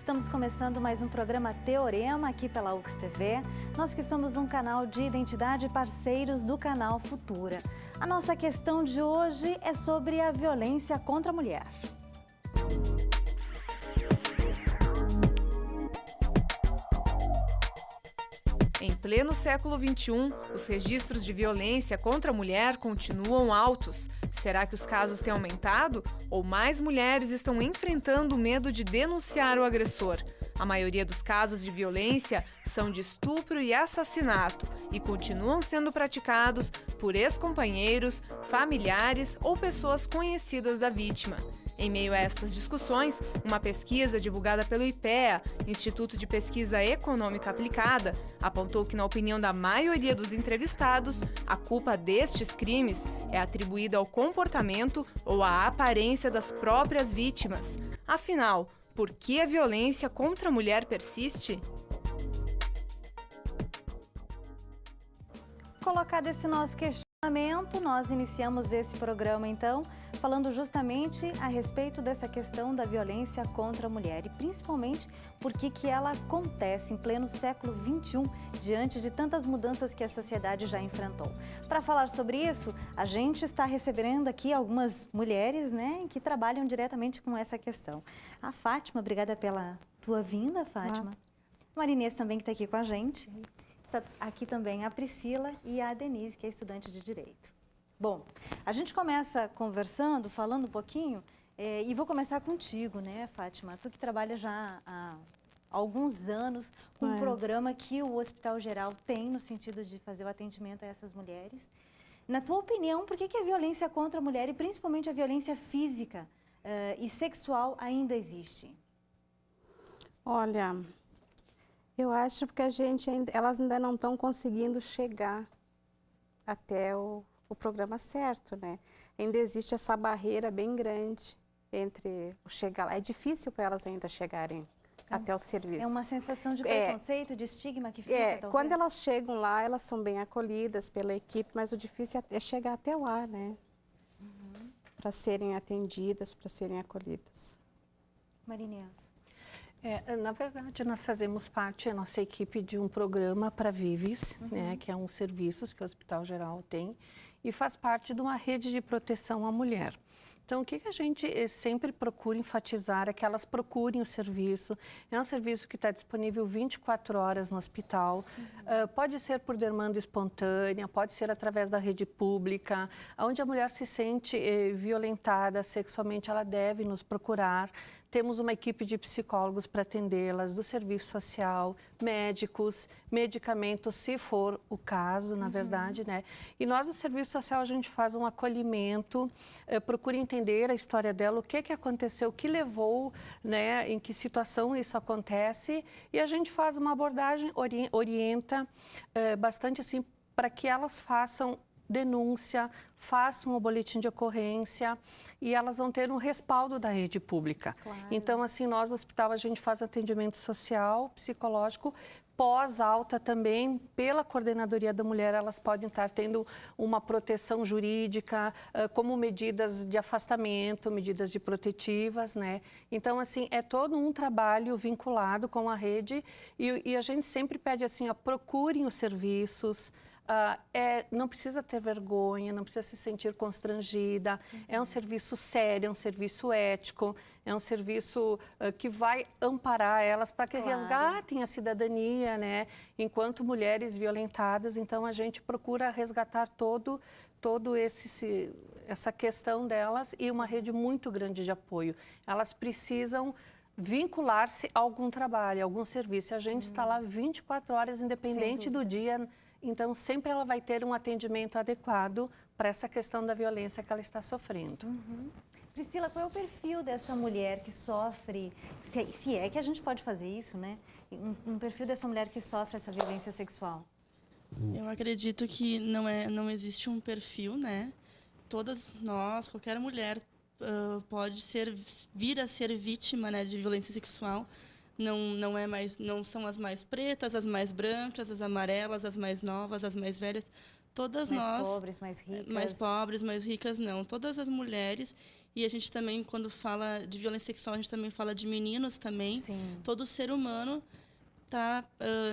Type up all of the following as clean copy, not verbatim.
Estamos começando mais um programa Teorema aqui pela UX TV. Nós que somos um canal de identidade parceiros do canal Futura. A nossa questão de hoje é sobre a violência contra a mulher. Em pleno século XXI, os registros de violência contra a mulher continuam altos. Será que os casos têm aumentado? Ou mais mulheres estão enfrentando o medo de denunciar o agressor? A maioria dos casos de violência são de estupro e assassinato e continuam sendo praticados por ex-companheiros, familiares ou pessoas conhecidas da vítima. Em meio a estas discussões, uma pesquisa divulgada pelo IPEA, Instituto de Pesquisa Econômica Aplicada, apontou que, na opinião da maioria dos entrevistados, a culpa destes crimes é atribuída ao comportamento ou à aparência das próprias vítimas. Afinal, por que a violência contra a mulher persiste? Colocado esse nosso questionamento, nós iniciamos esse programa, então, falando justamente a respeito dessa questão da violência contra a mulher e principalmente por que ela acontece em pleno século XXI, diante de tantas mudanças que a sociedade já enfrentou. Para falar sobre isso, a gente está recebendo aqui algumas mulheres, né, que trabalham diretamente com essa questão. A Fátima, obrigada pela tua vinda, Fátima. Marinês também que está aqui com a gente. Aqui também a Priscila e a Denise, que é estudante de Direito. Bom, a gente começa conversando, falando um pouquinho, e vou começar contigo, né, Fátima? Tu que trabalha já há alguns anos com um programa que o Hospital Geral tem no sentido de fazer o atendimento a essas mulheres. Na tua opinião, por que a violência contra a mulher e principalmente a violência física e sexual ainda existe? Olha, eu acho que elas ainda não estão conseguindo chegar até o programa certo, né? Ainda existe essa barreira bem grande entre o chegar lá. É difícil para elas ainda chegarem até o serviço. É uma sensação de preconceito, de estigma que fica, talvez? Quando elas chegam lá, elas são bem acolhidas pela equipe, mas o difícil é chegar até lá, né? Para serem atendidas, para serem acolhidas. Marinês. Na verdade, nós fazemos parte, a nossa equipe, de um programa para Vives, né, que é um serviço que o Hospital Geral tem, e faz parte de uma rede de proteção à mulher. Então, o que a gente sempre procura enfatizar é que elas procurem o serviço. É um serviço que está disponível 24 horas no hospital. Pode ser por demanda espontânea, pode ser através da rede pública. Onde a mulher se sente violentada sexualmente, ela deve nos procurar. Temos uma equipe de psicólogos para atendê-las, do serviço social, médicos, medicamentos, se for o caso, na verdade, né? E nós, do serviço social, a gente faz um acolhimento, procura entender a história dela, o que aconteceu, o que levou, né, em que situação isso acontece, e a gente faz uma abordagem, orienta bastante assim, para que elas façam denúncia, façam um boletim de ocorrência e elas vão ter um respaldo da rede pública. Claro. Então, assim, nós no hospital a gente faz atendimento social, psicológico, pós-alta também, pela Coordenadoria da Mulher, elas podem estar tendo uma proteção jurídica, como medidas de afastamento, medidas de protetivas, né? Então, assim, é todo um trabalho vinculado com a rede e a gente sempre pede assim, procurem os serviços. Não precisa ter vergonha, não precisa se sentir constrangida, é um serviço sério, é um serviço ético, é um serviço que vai amparar elas para que resgatem a cidadania, né? Enquanto mulheres violentadas, então a gente procura resgatar todo essa questão delas e uma rede muito grande de apoio. Elas precisam vincular-se a algum trabalho, a algum serviço. A gente está lá 24 horas, independente do dia. Então, sempre ela vai ter um atendimento adequado para essa questão da violência que ela está sofrendo. Priscila, qual é o perfil dessa mulher que sofre, se é que a gente pode fazer isso, né? Um perfil dessa mulher que sofre essa violência sexual? Eu acredito que não existe um perfil, né? Todas nós, qualquer mulher pode vir a ser vítima, né, de violência sexual. Não são as mais pretas, as mais brancas, as amarelas, as mais novas, as mais velhas. Todas nós... Mais pobres, mais ricas. Mais pobres, mais ricas, não. Todas as mulheres E a gente também, quando fala de violência sexual, a gente também fala de meninos também. Sim. Todo ser humano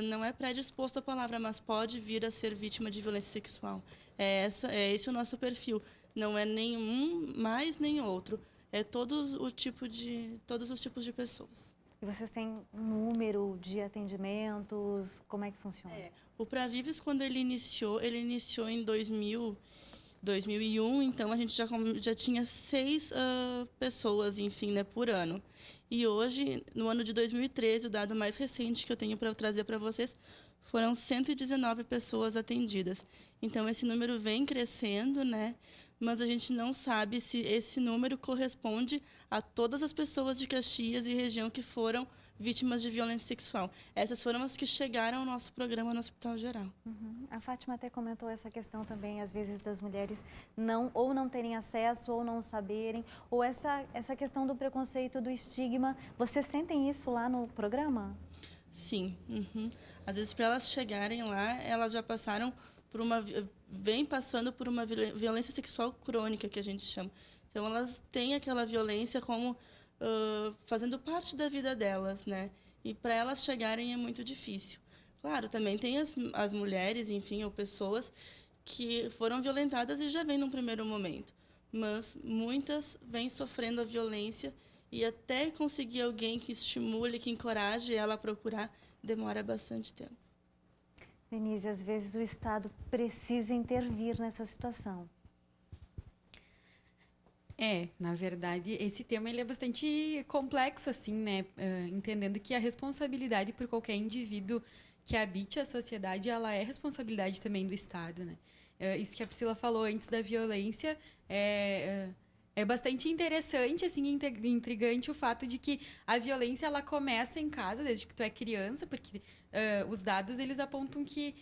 não é predisposto à palavra, mas pode vir a ser vítima de violência sexual. É esse o nosso perfil. Não é nenhum mais nem outro. É todos os tipos de pessoas. E vocês têm um número de atendimentos? Como é que funciona? O Pra Vives, quando ele iniciou em 2001, então a gente já tinha 6 pessoas, enfim, né, por ano. E hoje, no ano de 2013, o dado mais recente que eu tenho para trazer para vocês, foram 119 pessoas atendidas. Então, esse número vem crescendo, né? Mas a gente não sabe se esse número corresponde a todas as pessoas de Caxias e região que foram vítimas de violência sexual. Essas foram as que chegaram ao nosso programa no Hospital Geral. Uhum. A Fátima até comentou essa questão também, às vezes, das mulheres não terem acesso, ou não saberem, ou essa questão do preconceito, do estigma. Vocês sentem isso lá no programa? Sim. Uhum. Às vezes, para elas chegarem lá, elas já passaram vem passando por uma violência sexual crônica, que a gente chama. Então, elas têm aquela violência como fazendo parte da vida delas, né? E para elas chegarem é muito difícil. Claro, também tem as mulheres, enfim, ou pessoas que foram violentadas e já vêm num primeiro momento. Mas muitas vêm sofrendo a violência e até conseguir alguém que estimule, que encoraje ela a procurar, demora bastante tempo. Denise, às vezes o Estado precisa intervir nessa situação. Na verdade, esse tema ele é bastante complexo, assim, né? Entendendo que a responsabilidade por qualquer indivíduo que habite a sociedade, ela é responsabilidade também do Estado, né? Isso que a Priscila falou antes da violência é bastante interessante, assim, intrigante o fato de que a violência ela começa em casa desde que tu é criança, porque os dados eles apontam que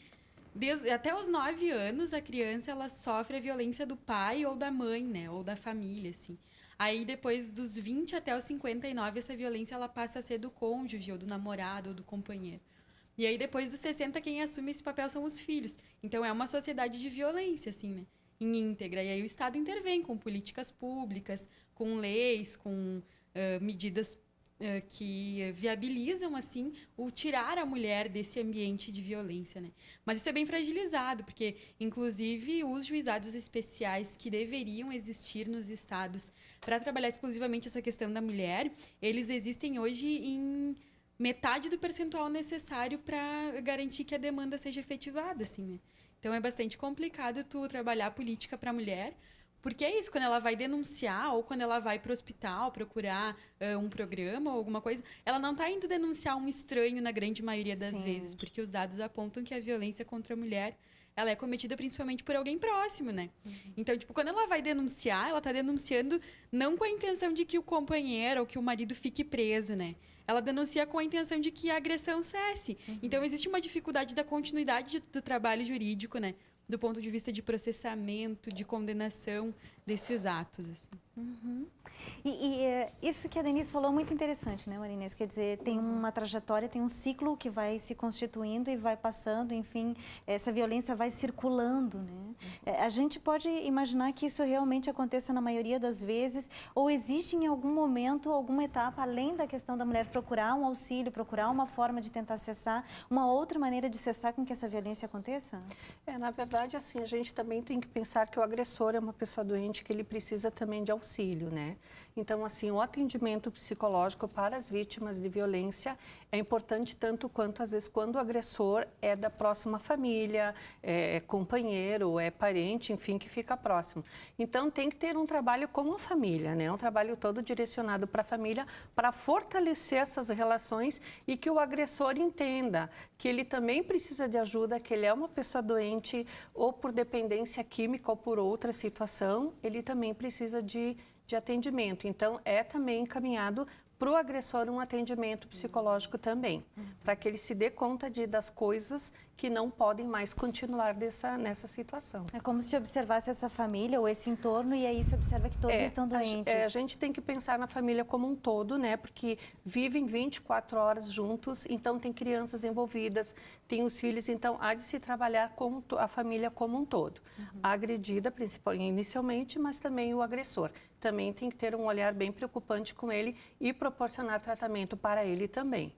até os 9 anos a criança ela sofre a violência do pai ou da mãe, né, ou da família, assim. Aí depois dos 20 até os 59 essa violência ela passa a ser do cônjuge ou do namorado ou do companheiro. E aí depois dos 60 quem assume esse papel são os filhos. Então é uma sociedade de violência, assim, né? Em íntegra. E aí o Estado intervém com políticas públicas, com leis, com medidas que viabilizam, assim, o tirar a mulher desse ambiente de violência, né? Mas isso é bem fragilizado, porque, inclusive, os juizados especiais que deveriam existir nos estados para trabalhar exclusivamente essa questão da mulher, eles existem hoje em metade do percentual necessário para garantir que a demanda seja efetivada, assim, né? Então, é bastante complicado tu trabalhar a política para a mulher, porque é isso, quando ela vai denunciar ou quando ela vai para o hospital procurar um programa ou alguma coisa, ela não está indo denunciar um estranho na grande maioria das vezes, porque os dados apontam que a violência contra a mulher ela é cometida principalmente por alguém próximo, né? Uhum. Então, tipo, quando ela vai denunciar, ela está denunciando não com a intenção de que o companheiro ou que o marido fique preso, né? Ela denuncia com a intenção de que a agressão cesse. Uhum. Então, existe uma dificuldade da continuidade do trabalho jurídico, né? Do ponto de vista de processamento, de condenação desses atos, assim. Uhum. E isso que a Denise falou é muito interessante, né, Marinês? Quer dizer, tem uma trajetória, tem um ciclo que vai se constituindo e vai passando, enfim, essa violência vai circulando, né? A gente pode imaginar que isso realmente aconteça na maioria das vezes, ou existe em algum momento, alguma etapa, além da questão da mulher procurar um auxílio, procurar uma forma de tentar cessar, uma outra maneira de cessar com que essa violência aconteça? Na verdade, assim, a gente também tem que pensar que o agressor é uma pessoa doente, que ele precisa também de auxílio, né? Então, assim, o atendimento psicológico para as vítimas de violência é importante tanto quanto, às vezes, quando o agressor é da próxima família, é companheiro, é parente, enfim, que fica próximo. Então, tem que ter um trabalho com a família, né? Um trabalho todo direcionado para a família, para fortalecer essas relações e que o agressor entenda que ele também precisa de ajuda, que ele é uma pessoa doente ou por dependência química ou por outra situação, ele também precisa de atendimento. Então, é também encaminhado para o agressor um atendimento psicológico também, para que ele se dê conta das coisas que não podem mais continuar nessa situação. É como se observasse essa família ou esse entorno e aí se observa que todos estão doentes. A gente tem que pensar na família como um todo, né? Porque vivem 24 horas juntos, então tem crianças envolvidas, tem os filhos, então há de se trabalhar com a família como um todo. A agredida, inicialmente, mas também o agressor. Também tem que ter um olhar bem preocupante com ele e proporcionar tratamento para ele também.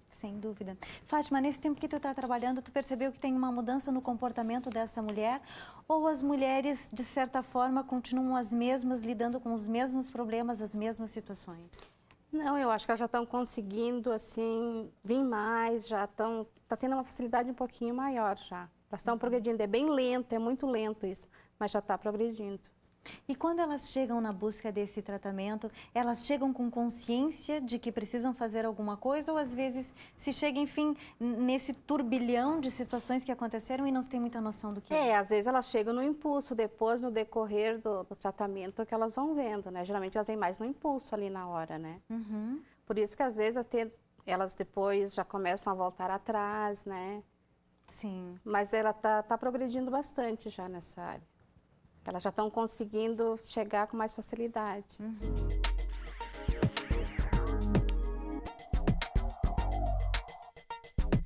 Sem dúvida. Fátima, nesse tempo que tu está trabalhando, tu percebeu que tem uma mudança no comportamento dessa mulher? Ou as mulheres, de certa forma, continuam as mesmas, lidando com os mesmos problemas, as mesmas situações? Não, eu acho que elas já estão conseguindo, assim, vir mais, tá tendo uma facilidade um pouquinho maior já. Elas estão progredindo, é bem lento, é muito lento isso, mas já está progredindo. E quando elas chegam na busca desse tratamento, elas chegam com consciência de que precisam fazer alguma coisa ou às vezes se chega, enfim, nesse turbilhão de situações que aconteceram e não se tem muita noção do que é? Às vezes elas chegam no impulso, depois no decorrer do tratamento que elas vão vendo, né? Geralmente elas vêm mais no impulso ali na hora, né? Por isso que às vezes até elas depois já começam a voltar atrás, né? Sim. Mas ela tá progredindo bastante já nessa área. Elas já estão conseguindo chegar com mais facilidade.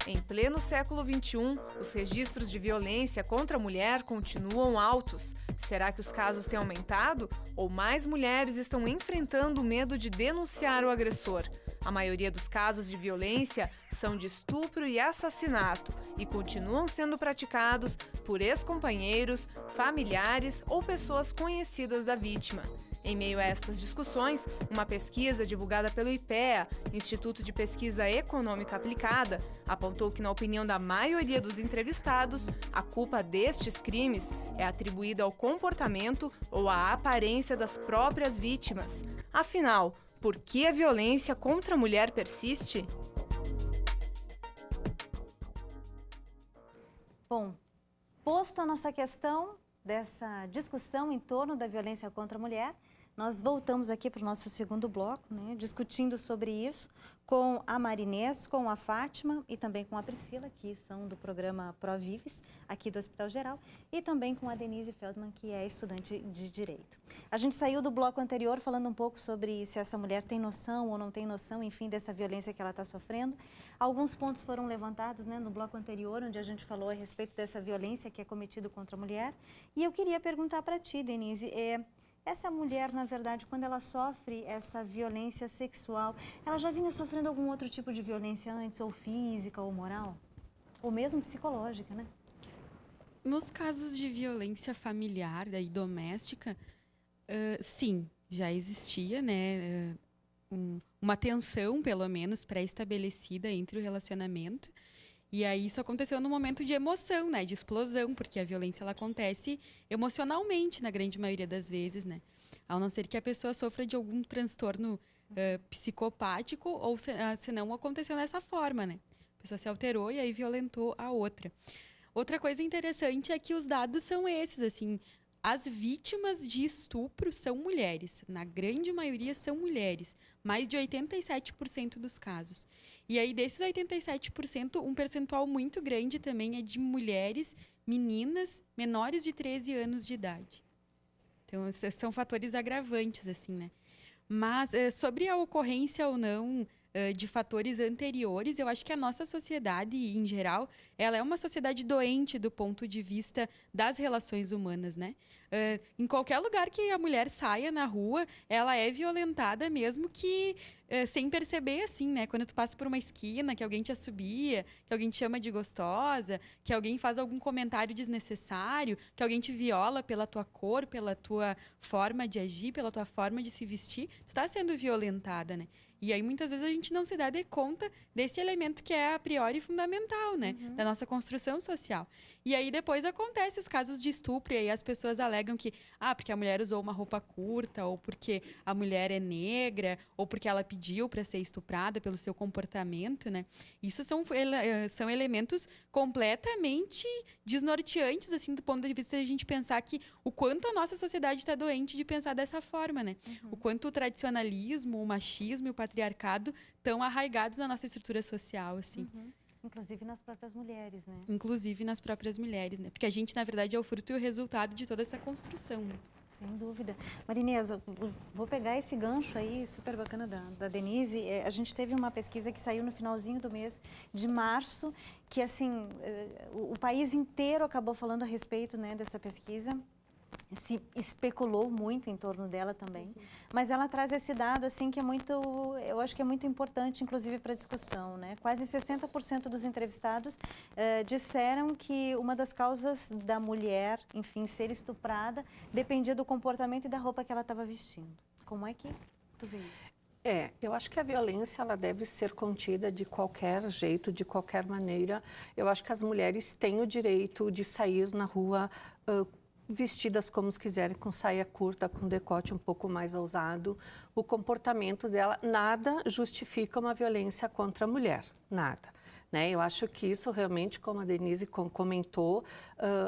Em pleno século XXI, os registros de violência contra a mulher continuam altos. Será que os casos têm aumentado? Ou mais mulheres estão enfrentando o medo de denunciar o agressor? A maioria dos casos de violência são de estupro e assassinato e continuam sendo praticados por ex-companheiros, familiares ou pessoas conhecidas da vítima. Em meio a estas discussões, uma pesquisa divulgada pelo IPEA, Instituto de Pesquisa Econômica Aplicada, apontou que, na opinião da maioria dos entrevistados, a culpa destes crimes é atribuída ao comportamento ou à aparência das próprias vítimas. Afinal, por que a violência contra a mulher persiste? Bom, posto a nossa questão dessa discussão em torno da violência contra a mulher, nós voltamos aqui para o nosso segundo bloco, né, discutindo sobre isso com a Marinês, com a Fátima e também com a Priscila, que são do programa Provives, aqui do Hospital Geral, e também com a Denise Feldman, que é estudante de Direito. A gente saiu do bloco anterior falando um pouco sobre se essa mulher tem noção ou não tem noção, enfim, dessa violência que ela está sofrendo. Alguns pontos foram levantados, né, no bloco anterior, onde a gente falou a respeito dessa violência que é cometida contra a mulher. E eu queria perguntar para ti, Denise, essa mulher, na verdade, quando ela sofre essa violência sexual, ela já vinha sofrendo algum outro tipo de violência antes, ou física, ou moral? Ou mesmo psicológica, né? Nos casos de violência familiar e doméstica, sim, já existia, né, uma tensão, pelo menos, pré-estabelecida entre o relacionamento. E aí isso aconteceu num momento de emoção, né, de explosão, porque a violência ela acontece emocionalmente na grande maioria das vezes, né? Ao não ser que a pessoa sofra de algum transtorno psicopático ou se não aconteceu dessa forma, né? A pessoa se alterou e aí violentou a outra. Outra coisa interessante é que os dados são esses, assim, as vítimas de estupro são mulheres, na grande maioria são mulheres, mais de 87% dos casos. E aí, desses 87%, um percentual muito grande também é de mulheres, meninas, menores de 13 anos de idade. Então, são fatores agravantes, assim, né? Mas, sobre a ocorrência ou não de fatores anteriores, eu acho que a nossa sociedade, em geral, ela é uma sociedade doente do ponto de vista das relações humanas, né? Em qualquer lugar que a mulher saia na rua, ela é violentada mesmo que sem perceber, assim, né? Quando tu passa por uma esquina, que alguém te assobia, que alguém te chama de gostosa, que alguém faz algum comentário desnecessário, que alguém te viola pela tua cor, pela tua forma de agir, pela tua forma de se vestir, tu está sendo violentada, né? E aí, muitas vezes, a gente não se dá de conta desse elemento que é, a priori, fundamental, né? Da nossa construção social. E aí, depois, acontece os casos de estupro, e aí as pessoas alegam que, porque a mulher usou uma roupa curta, ou porque a mulher é negra, ou porque ela pediu para ser estuprada pelo seu comportamento, né? Isso são elementos completamente desnorteantes, assim, do ponto de vista de a gente pensar que o quanto a nossa sociedade está doente de pensar dessa forma, né? O quanto o tradicionalismo, o machismo e o patriarcado estão arraigados na nossa estrutura social, assim. Inclusive nas próprias mulheres, né? Inclusive nas próprias mulheres, né? Porque a gente, na verdade, é o fruto e o resultado de toda essa construção, né? Sem dúvida. Marinesa, vou pegar esse gancho aí, super bacana da Denise. A gente teve uma pesquisa que saiu no finalzinho do mês de março, que assim, o país inteiro acabou falando a respeito, né, dessa pesquisa. Se especulou muito em torno dela também, mas ela traz esse dado assim que é muito, eu acho que é muito importante, inclusive para a discussão, né? Quase 60% dos entrevistados disseram que uma das causas da mulher, enfim, ser estuprada, dependia do comportamento e da roupa que ela estava vestindo. Como é que tu vê isso? Eu acho que a violência ela deve ser contida de qualquer jeito, de qualquer maneira. Eu acho que as mulheres têm o direito de sair na rua vestidas como quiserem, com saia curta, com decote um pouco mais ousado. O comportamento dela, nada justifica uma violência contra a mulher, nada. Né? Eu acho que isso realmente, como a Denise comentou,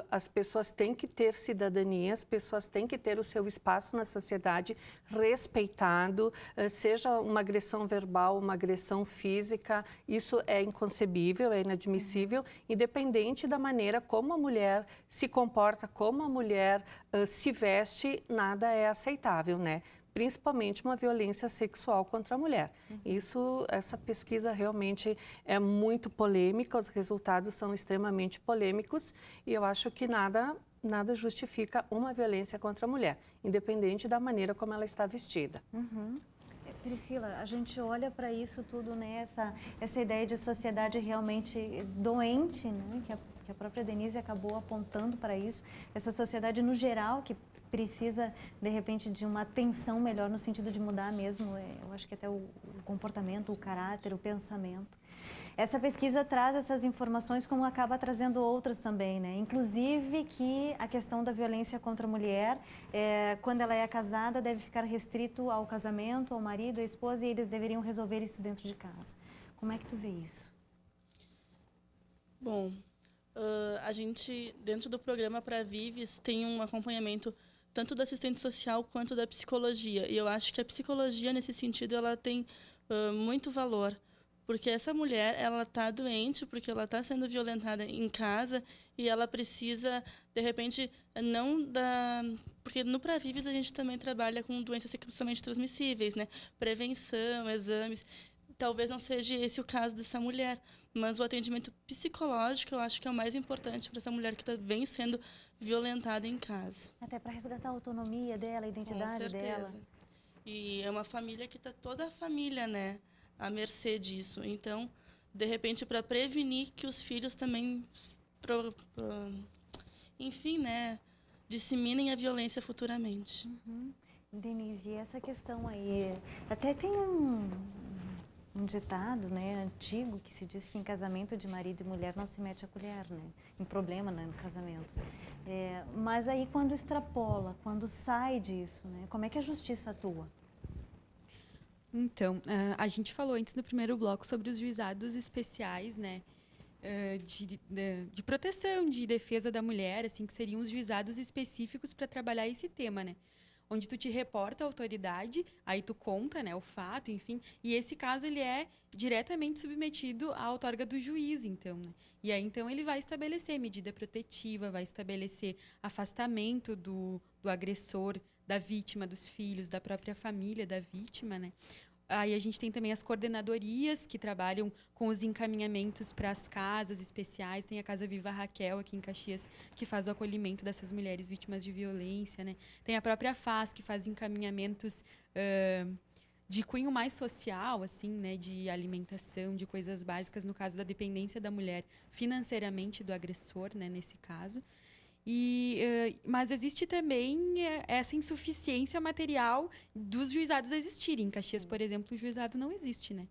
as pessoas têm que ter cidadania, as pessoas têm que ter o seu espaço na sociedade respeitado, seja uma agressão verbal, uma agressão física, isso é inconcebível, é inadmissível, independente da maneira como a mulher se comporta, como a mulher se veste, nada é aceitável, né? Principalmente uma violência sexual contra a mulher. Essa pesquisa realmente é muito polêmica, os resultados são extremamente polêmicos e eu acho que nada justifica uma violência contra a mulher, independente da maneira como ela está vestida. Priscila, a gente olha para isso tudo, né? Essa ideia de sociedade realmente doente, né? Que a própria Denise acabou apontando para isso, essa sociedade no geral que precisa, de repente, de uma atenção melhor no sentido de mudar mesmo, eu acho que até o comportamento, o caráter, o pensamento. Essa pesquisa traz essas informações como acaba trazendo outras também, né? Inclusive que a questão da violência contra a mulher, quando ela é casada, deve ficar restrito ao casamento, ao marido, à esposa, e eles deveriam resolver isso dentro de casa. Como é que tu vê isso? Bom, a gente, dentro do programa Pra Vives, tem um acompanhamento tanto da assistente social quanto da psicologia. E eu acho que a psicologia, nesse sentido, ela tem muito valor. Porque essa mulher, ela está doente, porque ela está sendo violentada em casa e ela precisa, de repente, não da... Porque no Pra Vives a gente também trabalha com doenças sexualmente transmissíveis, né? Prevenção, exames. Talvez não seja esse o caso dessa mulher, mas o atendimento psicológico eu acho que é o mais importante para essa mulher que vem sendo violentada em casa. Até para resgatar a autonomia dela, a identidade dela. E é uma família que está toda a família, né, à mercê disso. Então, de repente, para prevenir que os filhos também, enfim, né, disseminem a violência futuramente. Denise, e essa questão aí, até tem um ditado, né, antigo, que se diz que em casamento de marido e mulher não se mete a colher, né, em problema, né, no casamento. Mas aí quando extrapola, quando sai disso, né, como é que a justiça atua? Então, a gente falou antes do primeiro bloco sobre os juizados especiais, né, de proteção, de defesa da mulher, assim, que seriam os juizados específicos para trabalhar esse tema, né? Onde tu te reporta à autoridade, aí tu conta, né, o fato, enfim, e esse caso ele é diretamente submetido à outorga do juiz, então, né? E aí, então, ele vai estabelecer medida protetiva, vai estabelecer afastamento do agressor, da vítima, dos filhos, da própria família da vítima, né? Aí a gente tem também as coordenadorias que trabalham com os encaminhamentos para as casas especiais. Tem a Casa Viva Raquel aqui em Caxias, que faz o acolhimento dessas mulheres vítimas de violência, né? Tem a própria FAS, que faz encaminhamentos de cunho mais social, assim, né? De alimentação, de coisas básicas, no caso da dependência da mulher financeiramente do agressor, né? Nesse caso. Mas existe também essa insuficiência material dos juizados existirem. Em Caxias, por exemplo, o juizado não existe, né?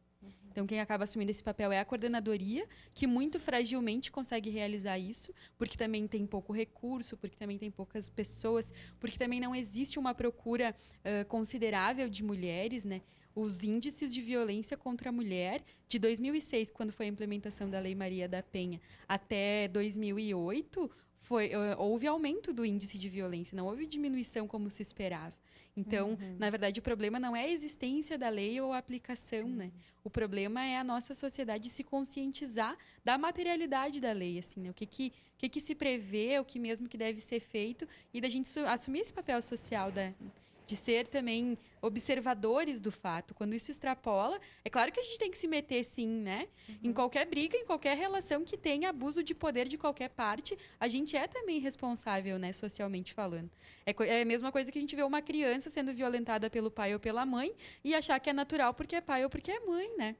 Então, quem acaba assumindo esse papel é a coordenadoria, que muito fragilmente consegue realizar isso, porque também tem pouco recurso, porque também tem poucas pessoas, porque também não existe uma procura considerável de mulheres, né? Os índices de violência contra a mulher, de 2006, quando foi a implementação da Lei Maria da Penha, até 2008... houve aumento do índice de violência, não houve diminuição como se esperava. Então, na verdade, o problema não é a existência da lei ou a aplicação, né? O problema é a nossa sociedade se conscientizar da materialidade da lei, assim, né? O que se prevê, o que mesmo que deve ser feito, e da gente assumir esse papel social de ser também observadores do fato. Quando isso extrapola, é claro que a gente tem que se meter, sim, né? Em qualquer briga, em qualquer relação que tenha abuso de poder de qualquer parte, a gente é também responsável, né, socialmente falando. É a mesma coisa que a gente vê uma criança sendo violentada pelo pai ou pela mãe e achar que é natural porque é pai ou porque é mãe, né?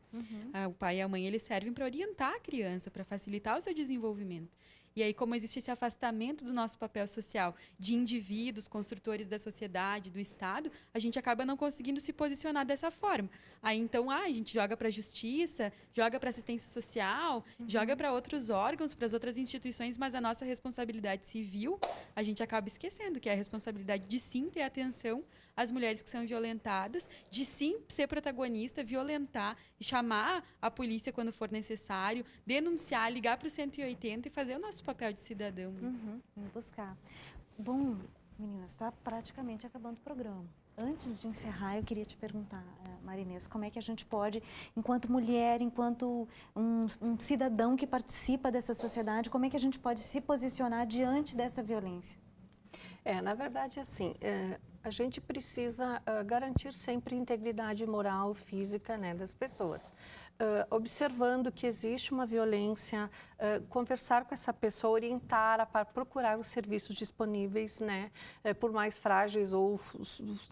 O pai e a mãe, eles servem para orientar a criança, para facilitar o seu desenvolvimento. E aí, como existe esse afastamento do nosso papel social de indivíduos, construtores da sociedade, do Estado, a gente acaba não conseguindo se posicionar dessa forma. Aí, então, a gente joga para a justiça, joga para a assistência social, joga para outros órgãos, para as outras instituições, mas a nossa responsabilidade civil, a gente acaba esquecendo, que é a responsabilidade de sim ter atenção às mulheres que são violentadas, de sim ser protagonista, violentar, chamar a polícia quando for necessário, denunciar, ligar para o 180 e fazer o nosso papel de cidadão. Buscar. Bom, meninas, está praticamente acabando o programa. Antes de encerrar, eu queria te perguntar, Marinês, como é que a gente pode, enquanto mulher, enquanto um cidadão que participa dessa sociedade, como é que a gente pode se posicionar diante dessa violência? Na verdade, assim, a gente precisa garantir sempre a integridade moral, física, né, das pessoas. Observando que existe uma violência, conversar com essa pessoa, orientar para procurar os serviços disponíveis, né, por mais frágeis ou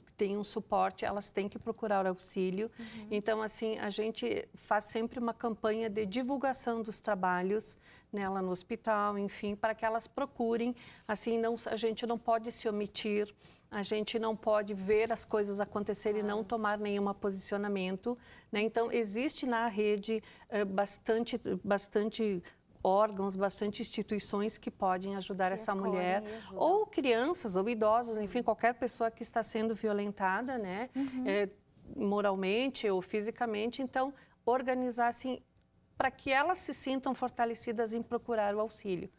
que tenham suporte, elas têm que procurar auxílio. Então, assim, a gente faz sempre uma campanha de divulgação dos trabalhos, nela no hospital, enfim, para que elas procurem, assim, a gente não pode se omitir, a gente não pode ver as coisas acontecerem e não tomar nenhum posicionamento, né? Então, existe na rede bastante órgãos, bastante instituições que podem ajudar essa mulher, ou crianças, ou idosos, enfim, qualquer pessoa que está sendo violentada, né? Moralmente ou fisicamente. Então, organizar, assim, para que elas se sintam fortalecidas em procurar o auxílio.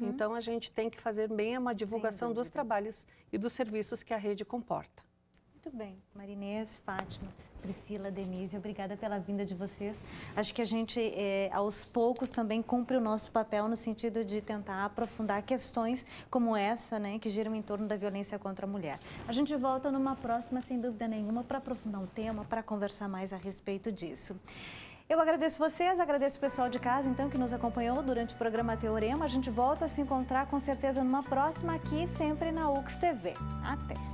Então, a gente tem que fazer bem uma divulgação dos trabalhos e dos serviços que a rede comporta. Muito bem. Marinês, Fátima, Priscila, Denise, obrigada pela vinda de vocês. Acho que a gente, aos poucos, também cumpre o nosso papel no sentido de tentar aprofundar questões como essa, né, que giram em torno da violência contra a mulher. A gente volta numa próxima, sem dúvida nenhuma, para aprofundar o tema, para conversar mais a respeito disso. Eu agradeço vocês, agradeço o pessoal de casa, então, que nos acompanhou durante o programa Teorema. A gente volta a se encontrar, com certeza, numa próxima aqui, sempre na UX TV. Até!